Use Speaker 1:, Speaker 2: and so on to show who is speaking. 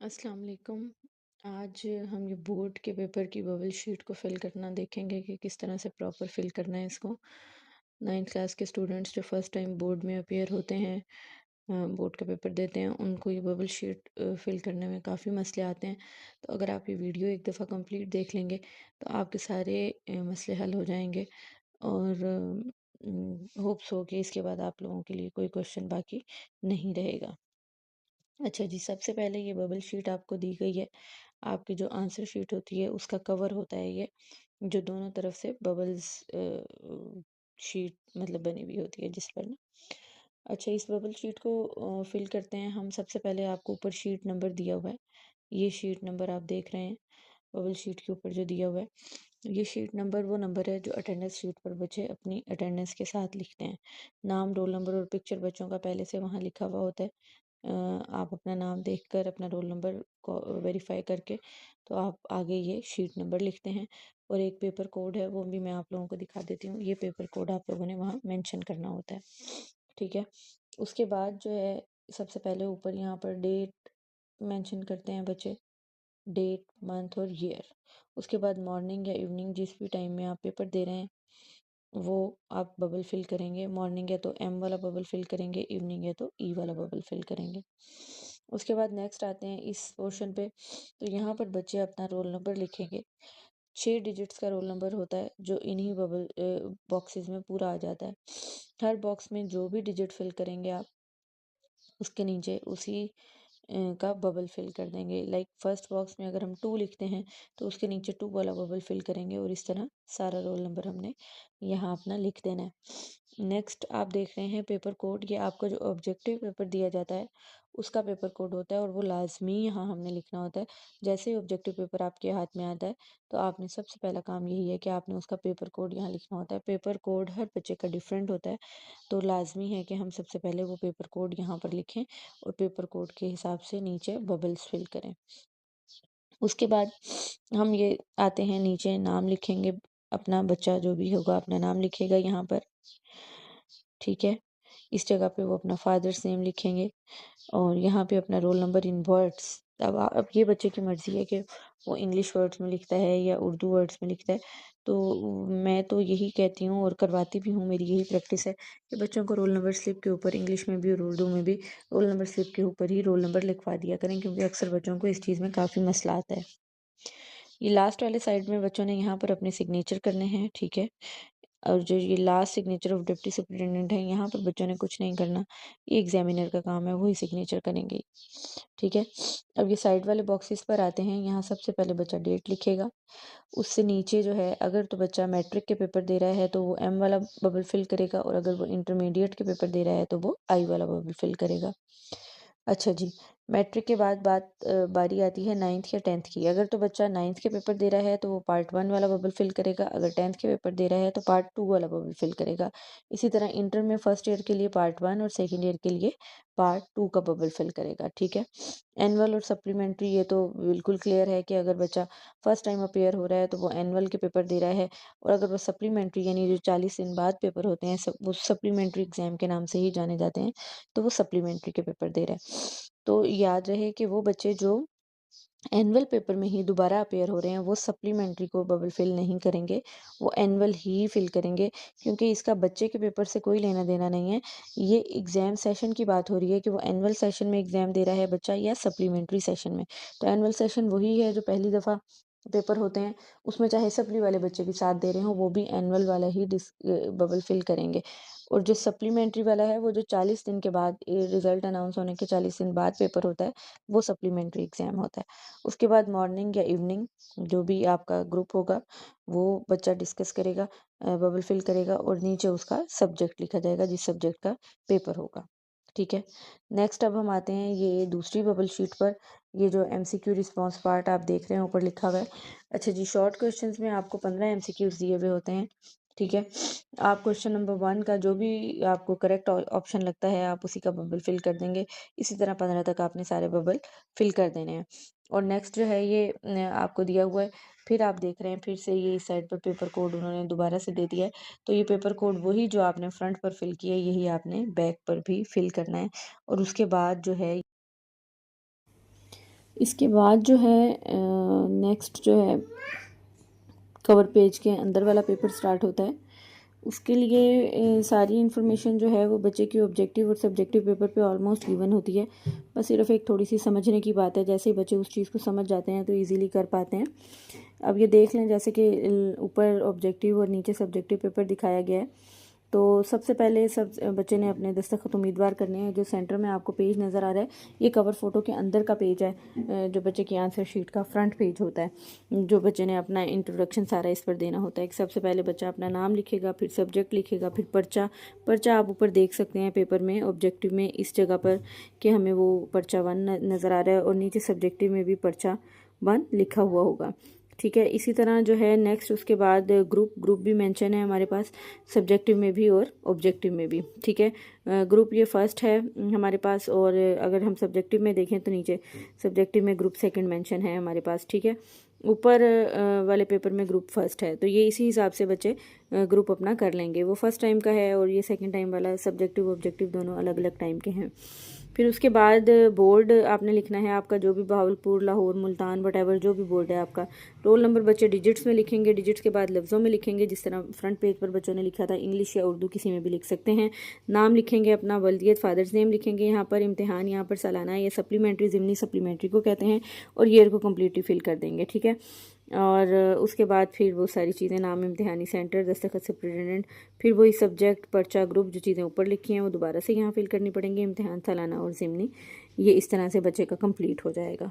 Speaker 1: अस्सलाम वालेकुम। आज हम ये बोर्ड के पेपर की बबल शीट को फिल करना देखेंगे कि किस तरह से प्रॉपर फिल करना है इसको। 9th क्लास के स्टूडेंट्स जो फर्स्ट टाइम बोर्ड में अपीयर होते हैं, बोर्ड का पेपर देते हैं, उनको ये बबल शीट फिल करने में काफ़ी मसले आते हैं। तो अगर आप ये वीडियो एक दफ़ा कंप्लीट देख लेंगे तो आपके सारे मसले हल हो जाएंगे। और होप्स हो कि इसके बाद आप लोगों के लिए कोई क्वेश्चन बाकी नहीं रहेगा। अच्छा जी, सबसे पहले ये बबल शीट आपको दी गई है। आपकी जो आंसर शीट होती है उसका कवर होता है ये, जो दोनों तरफ से बबल्स शीट मतलब बनी हुई होती है जिस पर ना। अच्छा, इस बबल शीट को फिल करते हैं हम। सबसे पहले आपको ऊपर शीट नंबर दिया हुआ है, ये शीट नंबर आप देख रहे हैं बबल शीट के ऊपर जो दिया हुआ है। ये शीट नंबर वो नंबर है जो अटेंडेंस शीट पर बच्चे अपनी अटेंडेंस के साथ लिखते हैं। नाम, रोल नंबर और पिक्चर बच्चों का पहले से वहाँ लिखा हुआ होता है। आप अपना नाम देखकर अपना रोल नंबर को वेरीफाई करके तो आप आगे ये शीट नंबर लिखते हैं। और एक पेपर कोड है, वो भी मैं आप लोगों को दिखा देती हूँ। ये पेपर कोड आप लोगों ने वहाँ मेंशन करना होता है, ठीक है। उसके बाद जो है, सबसे पहले ऊपर यहाँ पर डेट मेंशन करते हैं बच्चे, डेट, मंथ और ईयर। उसके बाद मॉर्निंग या इवनिंग, जिस भी टाइम में आप पेपर दे रहे हैं वो आप बबल फिल करेंगे। मॉर्निंग है तो एम वाला बबल फिल करेंगे, इवनिंग है तो ई वाला बबल फिल करेंगे। उसके बाद नेक्स्ट आते हैं इस पोर्शन पे। तो यहाँ पर बच्चे अपना रोल नंबर लिखेंगे। 6 डिजिट्स का रोल नंबर होता है जो इन्हीं बबल बॉक्सेस में पूरा आ जाता है। हर बॉक्स में जो भी डिजिट फिल करेंगे आप, उसके नीचे उसी का बबल फिल कर देंगे। लाइक फर्स्ट बॉक्स में अगर हम 2 लिखते हैं तो उसके नीचे 2 वाला बबल फिल करेंगे और इस तरह सारा रोल नंबर हमने यहाँ अपना लिख देना है। नेक्स्ट आप देख रहे हैं पेपर कोड। ये आपका जो ऑब्जेक्टिव पेपर दिया जाता है उसका पेपर कोड होता है और वो लाजमी यहाँ हमने लिखना होता है। जैसे ही ऑब्जेक्टिव पेपर आपके हाथ में आता है तो आपने सबसे पहला काम यही है कि आपने उसका पेपर कोड यहाँ लिखना होता है। पेपर कोड हर बच्चे का डिफरेंट होता है, तो लाजमी है कि हम सबसे पहले वो पेपर कोड यहाँ पर लिखें और पेपर कोड के हिसाब से नीचे बबल्स फिल करें। उसके बाद हम ये आते हैं नीचे, नाम लिखेंगे। अपना बच्चा जो भी होगा अपना नाम लिखेगा यहाँ पर, ठीक है। इस जगह पे वो अपना फादर्स नेम लिखेंगे और यहाँ पे अपना रोल नंबर इन वर्ड्स। अब ये बच्चे की मर्ज़ी है कि वो इंग्लिश वर्ड्स में लिखता है या उर्दू वर्ड्स में लिखता है। तो मैं तो यही कहती हूँ और करवाती भी हूँ, मेरी यही प्रैक्टिस है कि बच्चों को रोल नंबर स्लिप के ऊपर इंग्लिश में भी और उर्दू में भी रोल नंबर स्लिप के ऊपर ही रोल नंबर लिखवा दिया करें, क्योंकि अक्सर बच्चों को इस चीज़ में काफ़ी मसला आता है। ये लास्ट वाले साइड में बच्चों ने यहाँ पर अपने सिग्नेचर करने हैं, ठीक है। और जो ये last signature of deputy superintendent है, यहाँ पर बच्चों ने कुछ नहीं करना, ये एग्जामिनर का काम है, वही सिग्नेचर करेंगे, ठीक है। अब ये साइड वाले बॉक्सेस पर आते हैं। यहाँ सबसे पहले बच्चा डेट लिखेगा। उससे नीचे जो है, अगर तो बच्चा मैट्रिक के पेपर दे रहा है तो वो एम वाला बबल फिल करेगा और अगर वो इंटरमीडिएट के पेपर दे रहा है तो वो आई वाला बबल फिल करेगा। अच्छा जी, मैट्रिक के बाद बारी आती है 9th या 10th की। अगर तो बच्चा 9th के पेपर दे रहा है तो वो पार्ट 1 वाला बबल फिल करेगा, अगर 10th के पेपर दे रहा है तो पार्ट 2 वाला बबल फिल करेगा। इसी तरह इंटर में फर्स्ट ईयर के लिए पार्ट 1 और सेकंड ईयर के लिए पार्ट 2 का बबल फिल करेगा, ठीक है। एनुअल और सप्लीमेंट्री, ये तो बिल्कुल क्लियर है कि अगर बच्चा फर्स्ट टाइम अपीयर हो रहा है तो वो एनुअल के पेपर दे रहा है, और अगर वो सप्लीमेंट्री यानी जो 40 दिन बाद पेपर होते हैं, वो सप्लीमेंट्री एग्जाम के नाम से ही जाने जाते हैं, तो वो सप्लीमेंट्री के पेपर दे रहा है। तो याद रहे कि वो बच्चे जो एनुअल पेपर में ही दोबारा अपीयर हो रहे हैं वो सप्लीमेंट्री को बबल फिल नहीं करेंगे, वो एनुअल ही फिल करेंगे, क्योंकि इसका बच्चे के पेपर से कोई लेना देना नहीं है। ये एग्ज़ाम सेशन की बात हो रही है कि वो एनुअल सेशन में एग्ज़ाम दे रहा है बच्चा या सप्लीमेंट्री सेशन में। तो एनुअल सेशन वही है जो पहली दफ़ा पेपर होते हैं, उसमें चाहे सप्ली वाले बच्चे भी साथ दे रहे हों, वो भी एनुअल वाला ही बबल फिल करेंगे। और जो सप्लीमेंट्री वाला है वो जो 40 दिन के बाद, रिजल्ट अनाउंस होने के 40 दिन बाद पेपर होता है, वो सप्लीमेंट्री एग्ज़ाम होता है। उसके बाद मॉर्निंग या इवनिंग, जो भी आपका ग्रुप होगा वो बच्चा डिस्कस करेगा, बबल फिल करेगा और नीचे उसका सब्जेक्ट लिखा जाएगा जिस सब्जेक्ट का पेपर होगा, ठीक है। नेक्स्ट अब हम आते हैं ये दूसरी बबल शीट पर। ये जो एमसीक्यू रिस्पांस पार्ट आप देख रहे हैं ऊपर लिखा हुआ है। अच्छा जी, शॉर्ट क्वेश्चंस में आपको 15 एमसीक्यूज दिए हुए होते हैं, ठीक है। आप क्वेश्चन नंबर 1 का जो भी आपको करेक्ट ऑप्शन लगता है आप उसी का बबल फिल कर देंगे। इसी तरह 15 तक आपने सारे बबल फिल कर देने हैं। और नेक्स्ट जो है ये आपको दिया हुआ है। फिर आप देख रहे हैं फिर से ये इस साइड पर पेपर कोड उन्होंने दोबारा से दे दिया है। तो ये पेपर कोड वही जो आपने फ्रंट पर फिल किया है यही आपने बैक पर भी फिल करना है। और उसके बाद जो है इसके बाद जो है नेक्स्ट जो है कवर पेज के अंदर वाला पेपर स्टार्ट होता है। उसके लिए सारी इन्फॉर्मेशन जो है वो बच्चे की ऑब्जेक्टिव और सब्जेक्टिव पेपर पे ऑलमोस्ट गिवन होती है। बस सिर्फ एक थोड़ी सी समझने की बात है, जैसे ही बच्चे उस चीज़ को समझ जाते हैं तो इजीली कर पाते हैं। अब ये देख लें, जैसे कि ऊपर ऑब्जेक्टिव और नीचे सब्जेक्टिव पेपर दिखाया गया है। तो सबसे पहले सब बच्चे ने अपने दस्तखत उम्मीदवार करने हैं। जो सेंटर में आपको पेज नज़र आ रहा है, ये कवर फ़ोटो के अंदर का पेज है, जो बच्चे की आंसर शीट का फ्रंट पेज होता है, जो बच्चे ने अपना इंट्रोडक्शन सारा इस पर देना होता है। सबसे पहले बच्चा अपना नाम लिखेगा, फिर सब्जेक्ट लिखेगा, फिर पर्चा आप ऊपर देख सकते हैं पेपर में ऑब्जेक्टिव में इस जगह पर कि हमें वो पर्चा 1 नज़र आ रहा है, और नीचे सब्जेक्टिव में भी पर्चा 1 लिखा हुआ होगा। ठीक है, इसी तरह जो है नेक्स्ट उसके बाद ग्रुप भी मेंशन है हमारे पास, सब्जेक्टिव में भी और ऑब्जेक्टिव में भी। ठीक है, ग्रुप ये फर्स्ट है हमारे पास, और अगर हम सब्जेक्टिव में देखें तो नीचे सब्जेक्टिव में ग्रुप सेकंड मेंशन है हमारे पास। ठीक है, ऊपर वाले पेपर में ग्रुप फर्स्ट है। तो ये इसी हिसाब से बच्चे ग्रुप अपना कर लेंगे। वो फर्स्ट टाइम का है और ये सेकंड टाइम वाला, सब्जेक्टिव ऑब्जेक्टिव दोनों अलग अलग टाइम के हैं। फिर उसके बाद बोर्ड आपने लिखना है आपका, जो भी बहावलपुर, लाहौर, मुल्तान, वटेवर जो भी बोर्ड है आपका। रोल नंबर बच्चे डिजिट्स में लिखेंगे, डिजिट्स के बाद लफ्ज़ों में लिखेंगे, जिस तरह फ्रंट पेज पर बच्चों ने लिखा था, इंग्लिश या उर्दू किसी में भी लिख सकते हैं। नाम लिखेंगे अपना, वल्दियत फादर्स नेम लिखेंगे यहाँ पर, इम्तिहान यहाँ पर सालाना या सप्लीमेंट्री, ज़िमनी सप्लीमेंट्री को कहते हैं, और ईयर को कम्प्लीटली फिल कर देंगे। ठीक है, और उसके बाद फिर वो सारी चीज़ें, नाम, इम्तिहानी सेंटर, दस्तखत सुपरिटेंडेंट, फिर वही सब्जेक्ट, पर्चा, ग्रुप, जो चीज़ें ऊपर लिखी हैं वो दोबारा से यहाँ फिल करनी पड़ेंगी, इम्तिहान सालाना और ज़िमनी। ये इस तरह से बच्चे का कंप्लीट हो जाएगा।